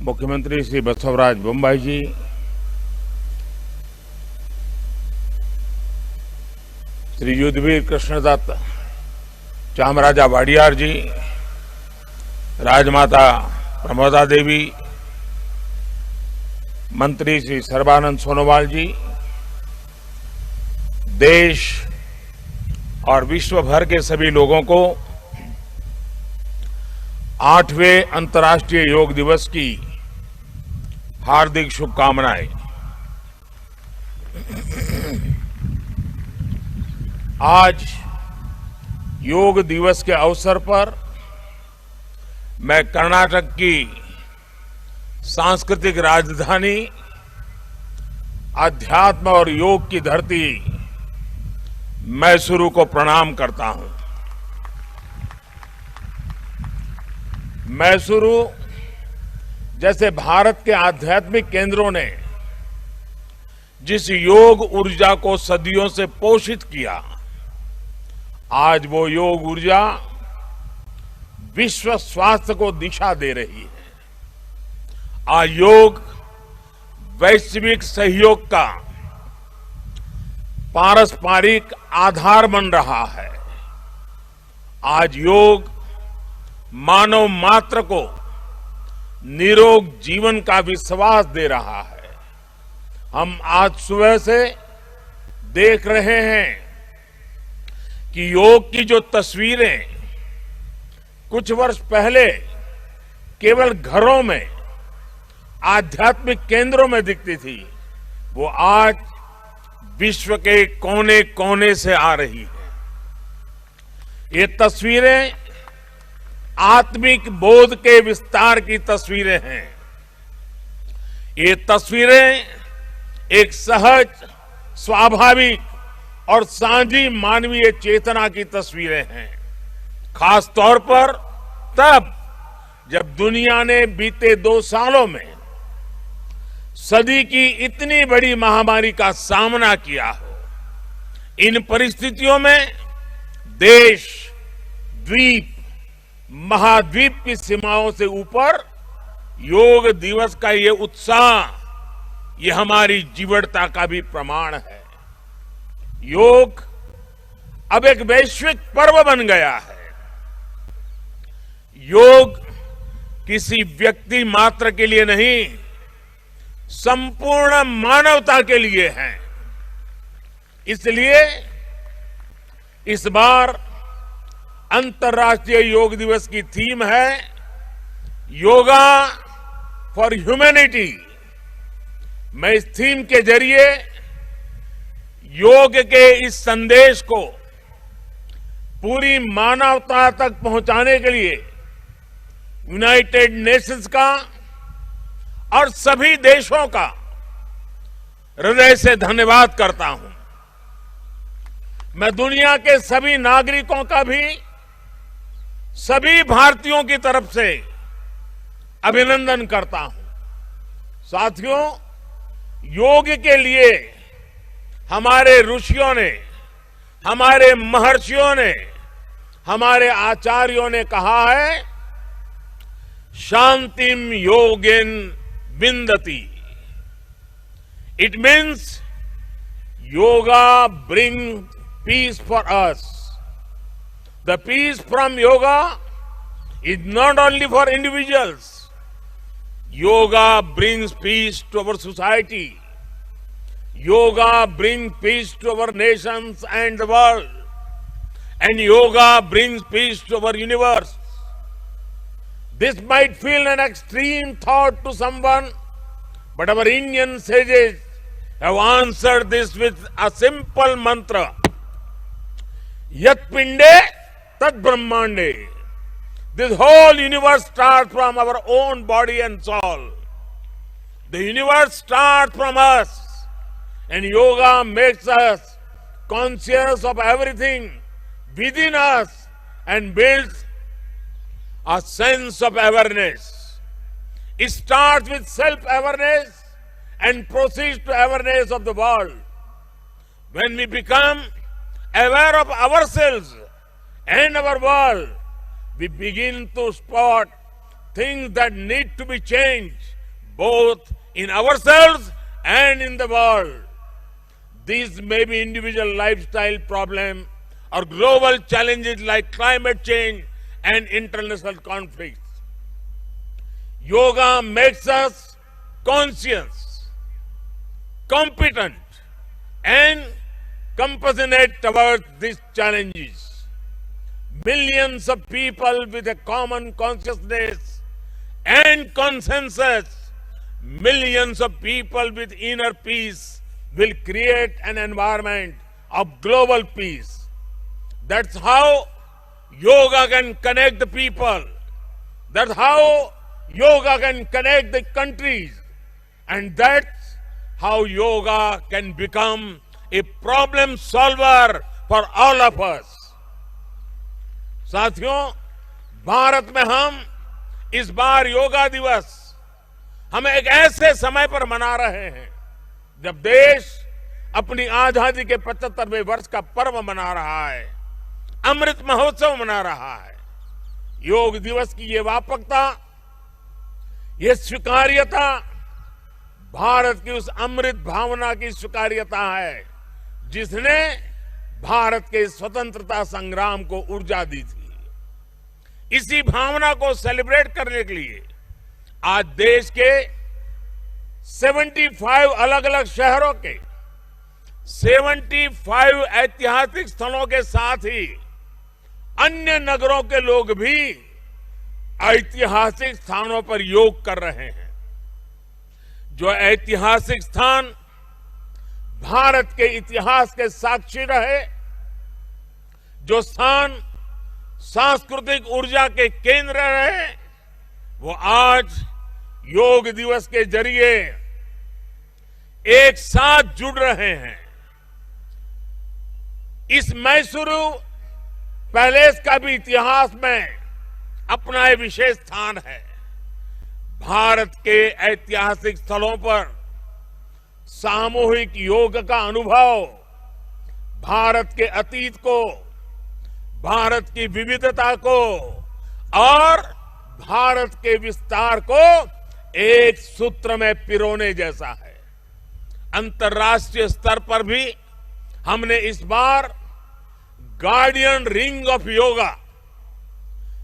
मुख्यमंत्री श्री बसवराज बोम्मई जी, श्री युद्धवीर कृष्णदत्त चामराजा वाडियार जी, राजमाता प्रमोदा देवी, मंत्री श्री सर्बानंद सोनोवाल जी, देश और विश्व भर के सभी लोगों को 8वें अंतर्राष्ट्रीय योग दिवस की हार्दिक शुभकामनाएं। आज योग दिवस के अवसर पर मैं कर्नाटक की सांस्कृतिक राजधानी, अध्यात्म और योग की धरती मैसूरू को प्रणाम करता हूं। मैसूरू जैसे भारत के आध्यात्मिक केंद्रों ने जिस योग ऊर्जा को सदियों से पोषित किया, आज वो योग ऊर्जा विश्व स्वास्थ्य को दिशा दे रही है। आज योग वैश्विक सहयोग का पारस्परिक आधार बन रहा है। आज योग मानव मात्र को निरोग जीवन का विश्वास दे रहा है। हम आज सुबह से देख रहे हैं कि योग की जो तस्वीरें कुछ वर्ष पहले केवल घरों में, आध्यात्मिक केंद्रों में दिखती थी, वो आज विश्व के कोने कोने से आ रही है। ये तस्वीरें आत्मिक बोध के विस्तार की तस्वीरें हैं। ये तस्वीरें एक सहज, स्वाभाविक और साझी मानवीय चेतना की तस्वीरें हैं। खास तौर पर तब जब दुनिया ने बीते 2 सालों में सदी की इतनी बड़ी महामारी का सामना किया हो। इन परिस्थितियों में देश, द्वीप, महाद्वीप की सीमाओं से ऊपर योग दिवस का ये उत्साह, ये हमारी जीवटता का भी प्रमाण है। योग अब एक वैश्विक पर्व बन गया है। योग किसी व्यक्ति मात्र के लिए नहीं, संपूर्ण मानवता के लिए है। इसलिए इस बार अंतर्राष्ट्रीय योग दिवस की थीम है योगा फॉर ह्यूमैनिटी। मैं इस थीम के जरिए योग के इस संदेश को पूरी मानवता तक पहुंचाने के लिए यूनाइटेड नेशंस का और सभी देशों का हृदय से धन्यवाद करता हूं। मैं दुनिया के सभी नागरिकों का भी सभी भारतीयों की तरफ से अभिनंदन करता हूं। साथियों, योग के लिए हमारे ऋषियों ने, हमारे महर्षियों ने, हमारे आचार्यों ने कहा है, शांतिम योगेन विंदति। It means yoga brings peace for us. The peace from yoga is not only for individuals. Yoga brings peace to our society. Yoga brings peace to our nations and the world. And yoga brings peace to our universe. This might feel an extreme thought to someone, but our Indian sages have answered this with a simple mantra. Yat pinde tad brahmande. This whole universe starts from our own body and soul. The universe starts from us, and yoga makes us conscious of everything within us and builds a sense of awareness. It starts with self-awareness and proceeds to awareness of the world. When we become aware of ourselves and our world, we begin to spot things that need to be changed both in ourselves and in the world. These may be individual lifestyle problems or global challenges like climate change and international conflicts. Yoga makes us conscious, competent, and compassionate towards these challenges. Millions of people with a common consciousness and consensus, millions of people with inner peace will create an environment of global peace. That's how yoga can connect the people. That's how yoga can connect the countries. And that's how yoga can become a problem solver for all of us. साथियों, भारत में हम इस बार योगा दिवस हम एक ऐसे समय पर मना रहे हैं जब देश अपनी आजादी के 75वें वर्ष का पर्व मना रहा है, अमृत महोत्सव मना रहा है। योग दिवस की ये व्यापकता, ये स्वीकार्यता भारत की उस अमृत भावना की स्वीकार्यता है जिसने भारत के स्वतंत्रता संग्राम को ऊर्जा दी थी। इसी भावना को सेलिब्रेट करने के लिए आज देश के 75 अलग अलग शहरों के 75 ऐतिहासिक स्थलों के साथ ही अन्य नगरों के लोग भी ऐतिहासिक स्थानों पर योग कर रहे हैं। जो ऐतिहासिक स्थान भारत के इतिहास के साक्षी रहे, जो स्थान सांस्कृतिक ऊर्जा के केंद्र रहे, वो आज योग दिवस के जरिए एक साथ जुड़ रहे हैं। इस मैसूरू पैलेस का भी इतिहास में अपना एक विशेष स्थान है। भारत के ऐतिहासिक स्थलों पर सामूहिक योग का अनुभव भारत के अतीत को, भारत की विविधता को और भारत के विस्तार को एक सूत्र में पिरोने जैसा है। अंतर्राष्ट्रीय स्तर पर भी हमने इस बार गार्डियन रिंग ऑफ योगा,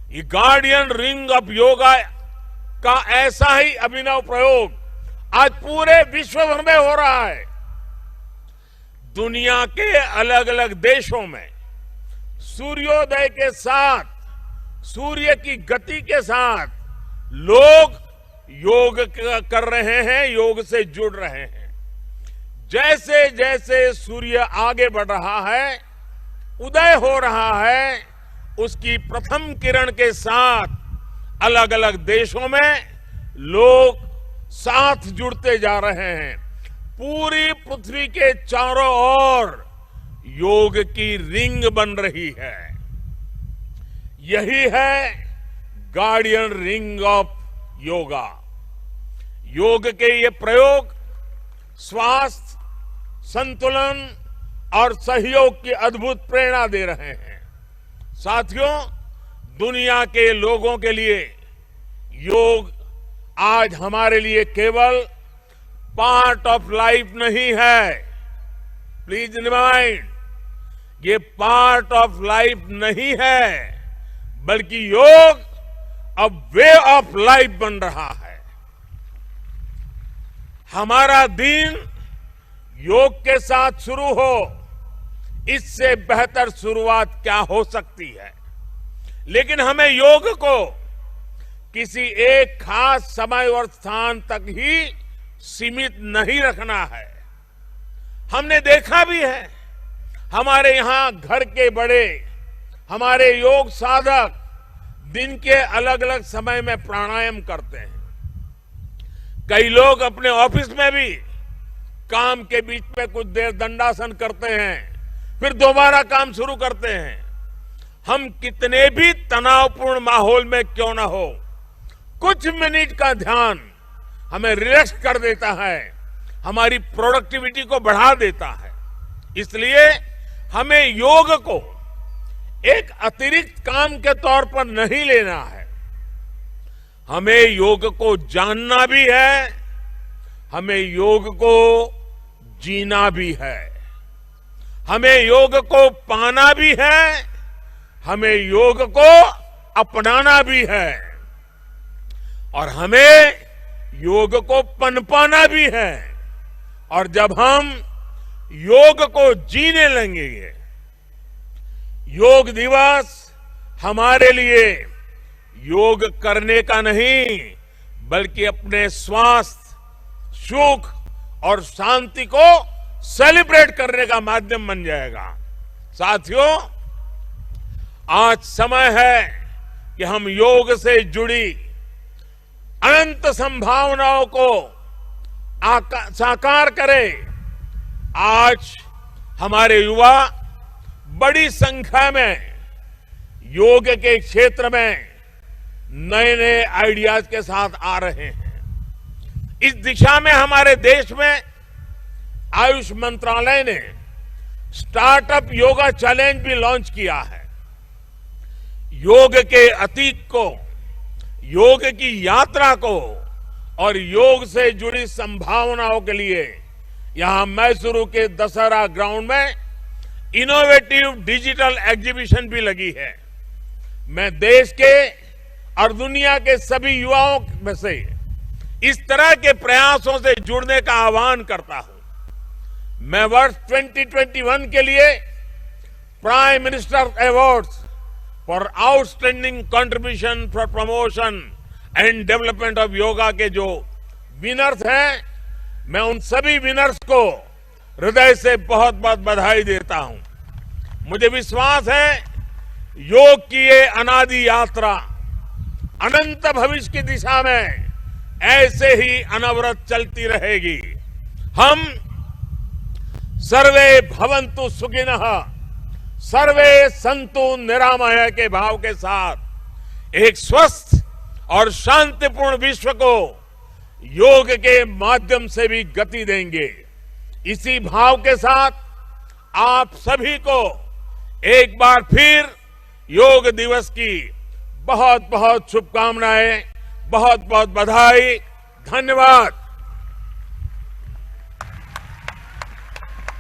ये गार्डियन रिंग ऑफ योगा का ऐसा ही अभिनव प्रयोग आज पूरे विश्व भर में हो रहा है। दुनिया के अलग अलग देशों में सूर्योदय के साथ, सूर्य की गति के साथ लोग योग कर रहे हैं, योग से जुड़ रहे हैं। जैसे जैसे सूर्य आगे बढ़ रहा है, उदय हो रहा है, उसकी प्रथम किरण के साथ अलग अलग देशों में लोग साथ जुड़ते जा रहे हैं। पूरी पृथ्वी के चारों ओर योग की रिंग बन रही है। यही है गार्डियन रिंग ऑफ योगा। योग के ये प्रयोग स्वास्थ्य, संतुलन और सहयोग की अद्भुत प्रेरणा दे रहे हैं। साथियों, दुनिया के लोगों के लिए योग आज हमारे लिए केवल पार्ट ऑफ लाइफ नहीं है। प्लीज रिमाइंड, ये पार्ट ऑफ लाइफ नहीं है, बल्कि योग अब वे ऑफ लाइफ बन रहा है। हमारा दिन योग के साथ शुरू हो, इससे बेहतर शुरुआत क्या हो सकती है। लेकिन हमें योग को किसी एक खास समय और स्थान तक ही सीमित नहीं रखना है। हमने देखा भी है, हमारे यहां घर के बड़े, हमारे योग साधक दिन के अलग अलग समय में प्राणायाम करते हैं। कई लोग अपने ऑफिस में भी काम के बीच में कुछ देर दंडासन करते हैं, फिर दोबारा काम शुरू करते हैं। हम कितने भी तनावपूर्ण माहौल में क्यों ना हो, कुछ मिनट का ध्यान हमें रिलैक्स कर देता है, हमारी प्रोडक्टिविटी को बढ़ा देता है। इसलिए हमें योग को एक अतिरिक्त काम के तौर पर नहीं लेना है। हमें योग को जानना भी है हमें योग को जीना भी है, हमें योग को पाना भी है, हमें योग को अपनाना भी है और हमें योग को पनपाना भी है। और जब हम योग को जीने लगेंगे, योग दिवस हमारे लिए योग करने का नहीं बल्कि अपने स्वास्थ्य, सुख और शांति को सेलिब्रेट करने का माध्यम बन जाएगा। साथियों, आज समय है कि हम योग से जुड़ी अनंत संभावनाओं को साकार करें। आज हमारे युवा बड़ी संख्या में योग के क्षेत्र में नए नए आइडियाज के साथ आ रहे हैं। इस दिशा में हमारे देश में आयुष मंत्रालय ने स्टार्टअप योगा चैलेंज भी लॉन्च किया है। योग के अतीत को, योग की यात्रा को और योग से जुड़ी संभावनाओं के लिए यहां मैसूरू के दशहरा ग्राउंड में इनोवेटिव डिजिटल एग्जीबिशन भी लगी है। मैं देश के और दुनिया के सभी युवाओं में से इस तरह के प्रयासों से जुड़ने का आह्वान करता हूं। मैं वर्ष 2021 के लिए prime minister awards for outstanding contribution for promotion and development of yoga के जो विनर्स हैं, मैं उन सभी विनर्स को हृदय से बहुत बहुत बधाई देता हूं। मुझे विश्वास है योग की ये अनादि यात्रा अनंत भविष्य की दिशा में ऐसे ही अनवरत चलती रहेगी। हम सर्वे भवन्तु सुखिनः, सर्वे सन्तु निरामय के भाव के साथ एक स्वस्थ और शांतिपूर्ण विश्व को योग के माध्यम से भी गति देंगे। इसी भाव के साथ आप सभी को एक बार फिर योग दिवस की बहुत बहुत शुभकामनाएं, बहुत बहुत बधाई, धन्यवाद।